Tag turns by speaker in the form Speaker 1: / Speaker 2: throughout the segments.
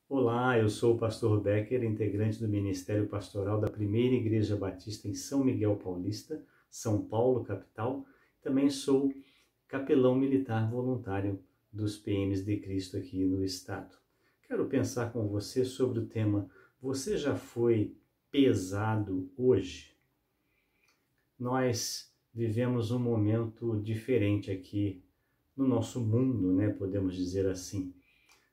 Speaker 1: Olá, eu sou o pastor Becker, integrante do Ministério Pastoral da Primeira Igreja Batista em São Miguel Paulista, São Paulo, capital. Também sou capelão militar voluntário dos PMs de Cristo aqui no estado. Quero pensar com você sobre o tema: você já foi pesado hoje? Nós vivemos um momento diferente aqui no nosso mundo, né? Podemos dizer assim.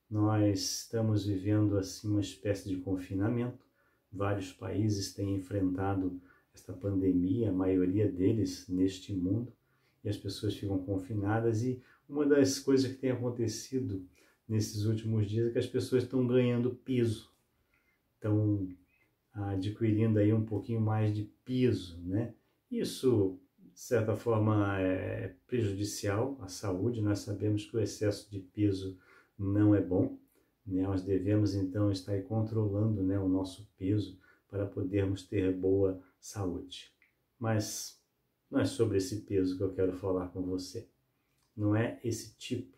Speaker 1: Nós estamos vivendo assim uma espécie de confinamento. Vários países têm enfrentado esta pandemia, a maioria deles neste mundo, e as pessoas ficam confinadas. E uma das coisas que tem acontecido nesses últimos dias é que as pessoas estão ganhando peso, estão adquirindo aí um pouquinho mais de peso, né? Isso, de certa forma, é prejudicial à saúde. Nós sabemos que o excesso de peso não é bom, né? Nós devemos, então, estar controlando, né, o nosso peso para podermos ter boa saúde. Mas não é sobre esse peso que eu quero falar com você. Não é esse tipo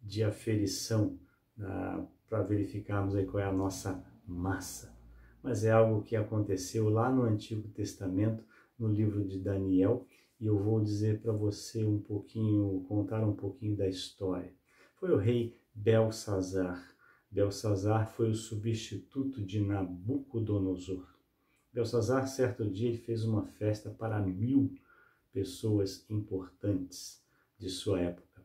Speaker 1: de aferição para verificarmos aí qual é a nossa massa. Mas é algo que aconteceu lá no Antigo Testamento, no livro de Daniel, e eu vou dizer para você um pouquinho, contar um pouquinho da história. Foi o rei Belsazar. Belsazar foi o substituto de Nabucodonosor. Belsazar, certo dia, ele fez uma festa para 1000 pessoas importantes de sua época.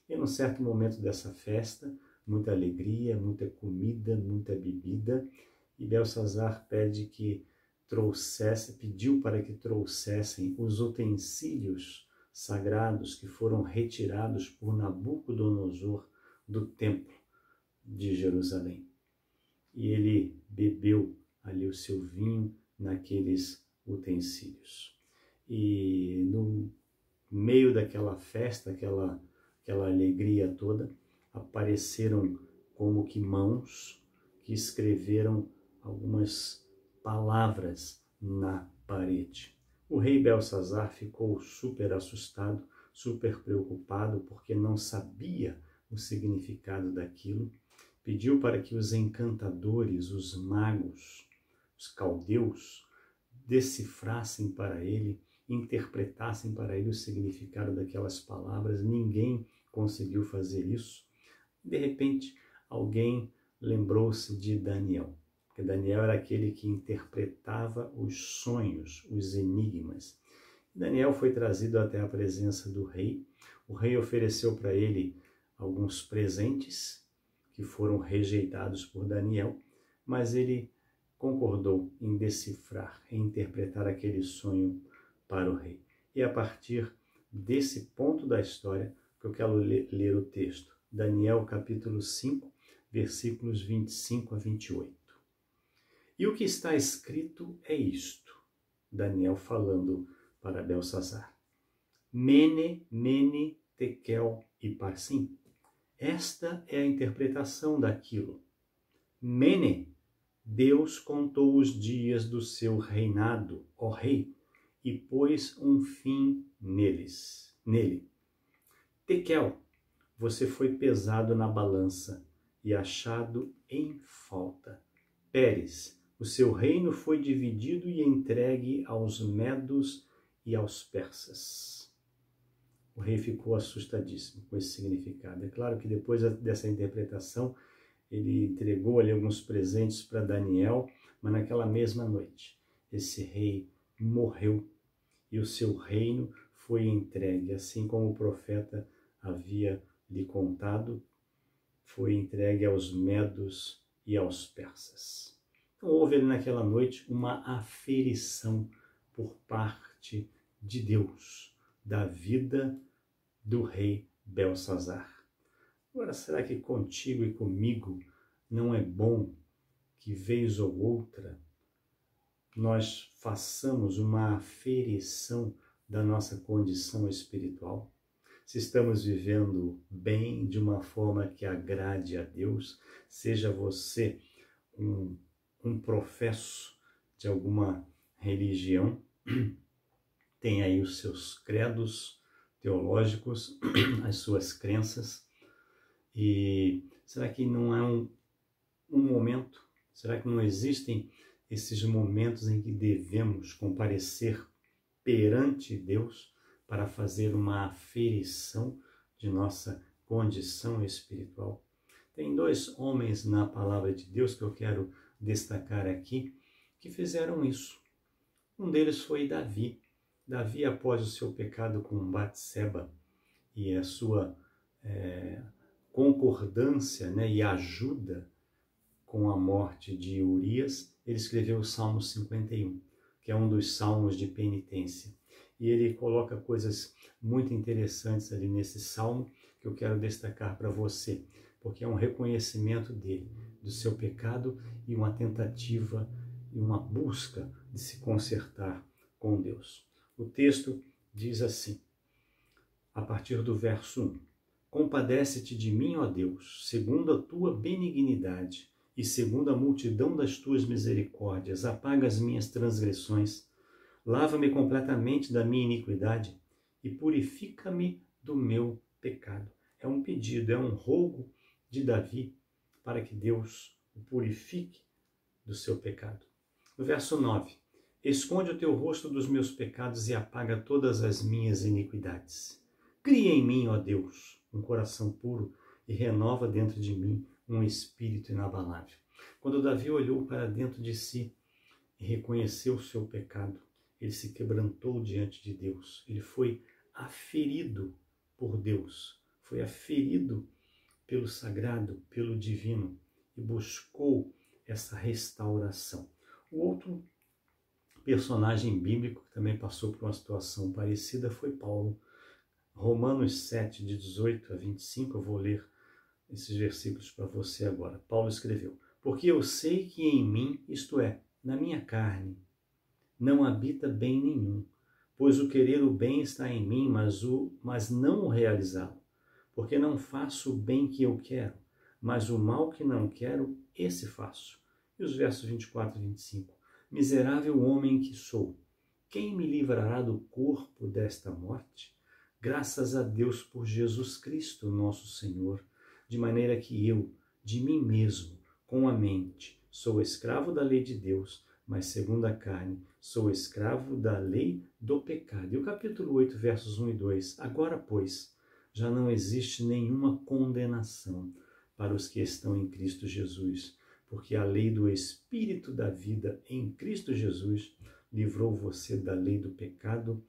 Speaker 1: E num certo momento dessa festa, muita alegria, muita comida, muita bebida, e Belsazar pediu para que trouxessem os utensílios sagrados que foram retirados por Nabucodonosor do templo de Jerusalém. E ele bebeu ali o seu vinho naqueles utensílios. E no meio daquela festa, aquela alegria toda, apareceram como que mãos que escreveram algumas palavras na parede. O rei Belsazar ficou super assustado, super preocupado, porque não sabia o significado daquilo. Pediu para que os encantadores, os magos, os caldeus, decifrassem para ele, interpretassem para ele o significado daquelas palavras. Ninguém conseguiu fazer isso. De repente, alguém lembrou-se de Daniel, porque Daniel era aquele que interpretava os sonhos, os enigmas. Daniel foi trazido até a presença do rei. O rei ofereceu para ele alguns presentes que foram rejeitados por Daniel, mas ele concordou em decifrar, em interpretar aquele sonho para o rei. E a partir desse ponto da história que eu quero ler o texto. Daniel capítulo 5, versículos 25 a 28. E o que está escrito é isto, Daniel falando para Belsazar. Mene, mene, tekel e parsim. Esta é a interpretação daquilo. Mene, Deus contou os dias do seu reinado, ó rei, e pôs um fim nele. Tekel, você foi pesado na balança e achado em falta. Pérez, o seu reino foi dividido e entregue aos medos e aos persas. O rei ficou assustadíssimo com esse significado. É claro que depois dessa interpretação, ele entregou ali alguns presentes para Daniel, mas naquela mesma noite, esse rei morreu e o seu reino foi entregue, assim como o profeta havia lhe contado, foi entregue aos medos e aos persas. Então houve ali naquela noite uma aferição por parte de Deus, da vida do rei Belsazar. Agora, será que contigo e comigo não é bom que, vez ou outra, nós façamos uma aferição da nossa condição espiritual? Se estamos vivendo bem, de uma forma que agrade a Deus, seja você um professo de alguma religião, tem aí os seus credos teológicos, as suas crenças, e será que não é um momento? Será que não existem esses momentos em que devemos comparecer perante Deus para fazer uma aferição de nossa condição espiritual? Tem dois homens na palavra de Deus que eu quero destacar aqui, que fizeram isso. Um deles foi Davi. Davi, após o seu pecado com Batseba e a sua concordância, né, e ajuda com a morte de Urias, ele escreveu o Salmo 51, que é um dos salmos de penitência. E ele coloca coisas muito interessantes ali nesse salmo que eu quero destacar para você, porque é um reconhecimento dele, do seu pecado e uma tentativa e uma busca de se consertar com Deus. O texto diz assim, a partir do verso 1, compadece-te de mim, ó Deus, segundo a tua benignidade e segundo a multidão das tuas misericórdias, apaga as minhas transgressões, lava-me completamente da minha iniquidade e purifica-me do meu pecado. É um pedido, é um rogo de Davi para que Deus o purifique do seu pecado. No verso 9, esconde o teu rosto dos meus pecados e apaga todas as minhas iniquidades. Cria em mim, ó Deus, um coração puro e renova dentro de mim um espírito inabalável. Quando Davi olhou para dentro de si e reconheceu o seu pecado, ele se quebrantou diante de Deus. Ele foi aferido por Deus, foi aferido pelo sagrado, pelo divino, e buscou essa restauração. O outro personagem bíblico que também passou por uma situação parecida foi Paulo. Romanos 7, de 18 a 25, eu vou ler esses versículos para você agora. Paulo escreveu, porque eu sei que em mim, isto é, na minha carne, não habita bem nenhum, pois o querer o bem está em mim, mas não o realizá-lo. Porque não faço o bem que eu quero, mas o mal que não quero, esse faço. E os versos 24 e 25. Miserável homem que sou, quem me livrará do corpo desta morte? Graças a Deus por Jesus Cristo, nosso Senhor, de maneira que eu, de mim mesmo, com a mente, sou escravo da lei de Deus, mas segundo a carne, sou escravo da lei do pecado. E o capítulo 8, versos 1 e 2. Agora, pois, já não existe nenhuma condenação para os que estão em Cristo Jesus, porque a lei do Espírito da vida em Cristo Jesus livrou você da lei do pecado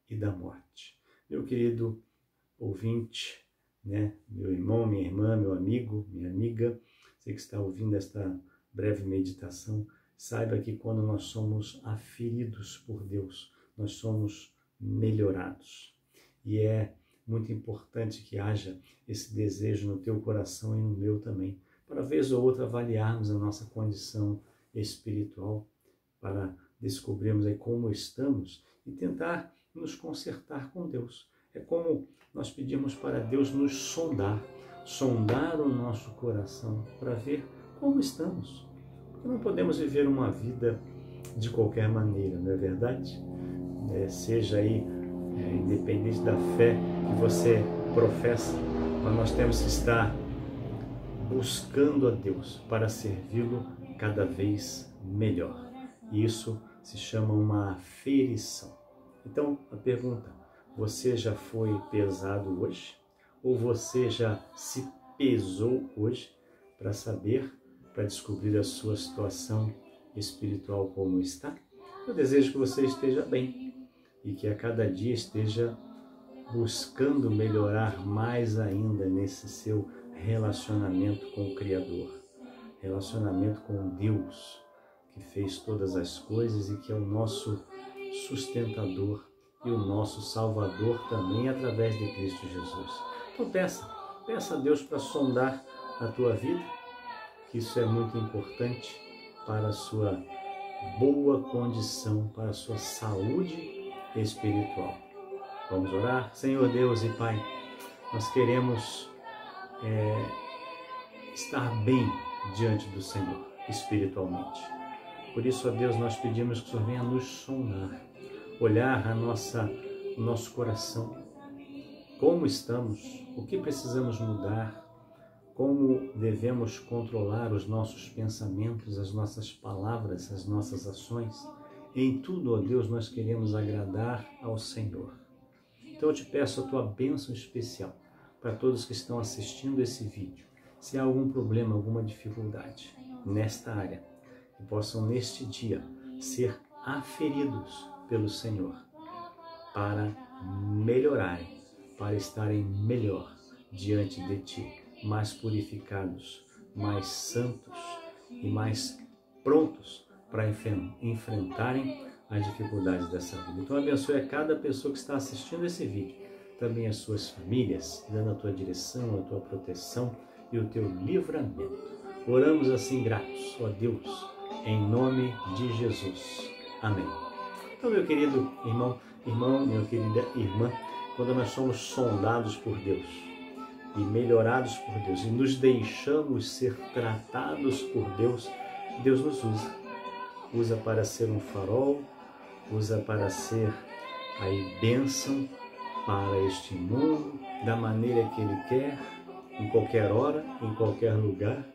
Speaker 1: e da morte. Meu querido ouvinte, né? Meu irmão, minha irmã, meu amigo, minha amiga, você que está ouvindo esta breve meditação, saiba que quando nós somos aferidos por Deus, nós somos melhorados. E é muito importante que haja esse desejo no teu coração e no meu também, para vez ou outra avaliarmos a nossa condição espiritual, para descobrirmos aí como estamos e tentar nos consertar com Deus. É como nós pedimos para Deus nos sondar o nosso coração para ver como estamos. Porque não podemos viver uma vida de qualquer maneira, não é verdade? Seja aí independente da fé que você professa, mas nós temos que estar buscando a Deus para servi-lo cada vez melhor. E isso se chama uma aferição. Então, a pergunta, você já foi pesado hoje? Ou você já se pesou hoje para saber, para descobrir a sua situação espiritual como está? Eu desejo que você esteja bem e que a cada dia esteja buscando melhorar mais ainda nesse seu relacionamento com o Criador, relacionamento com Deus, que fez todas as coisas e que é o nosso sustentador e o nosso Salvador também através de Cristo Jesus. Então peça a Deus para sondar a tua vida, que isso é muito importante para a sua boa condição, para a sua saúde espiritual. Vamos orar? Senhor Deus e Pai, nós queremos estar bem diante do Senhor espiritualmente. Por isso, ó Deus, nós pedimos que o Senhor venha nos sondar, olhar o nosso coração, como estamos, o que precisamos mudar, como devemos controlar os nossos pensamentos, as nossas palavras, as nossas ações. Em tudo, ó Deus, nós queremos agradar ao Senhor. Então eu te peço a tua bênção especial para todos que estão assistindo esse vídeo. Se há algum problema, alguma dificuldade nesta área, que possam neste dia ser aferidos pelo Senhor para melhorarem, para estarem melhor diante de Ti, mais purificados, mais santos e mais prontos para enfrentarem as dificuldades dessa vida. Então abençoe a cada pessoa que está assistindo esse vídeo, também as suas famílias, dando a Tua direção, a Tua proteção e o Teu livramento. Oramos assim gratos, ó Deus, em nome de Jesus. Amém. Então, meu querido irmão, minha querida irmã, quando nós somos sondados por Deus e melhorados por Deus e nos deixamos ser tratados por Deus, Deus nos usa. Usa para ser um farol, usa para ser aí bênção para este mundo, da maneira que Ele quer, em qualquer hora, em qualquer lugar.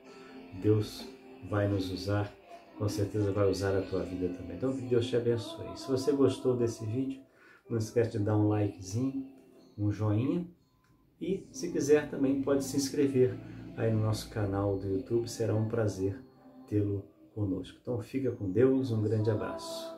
Speaker 1: Deus vai nos usar, com certeza vai usar a tua vida também. Então que Deus te abençoe. Se você gostou desse vídeo, não esquece de dar um likezinho, um joinha, e se quiser também pode se inscrever aí no nosso canal do YouTube, será um prazer tê-lo conosco. Então fica com Deus, um grande abraço.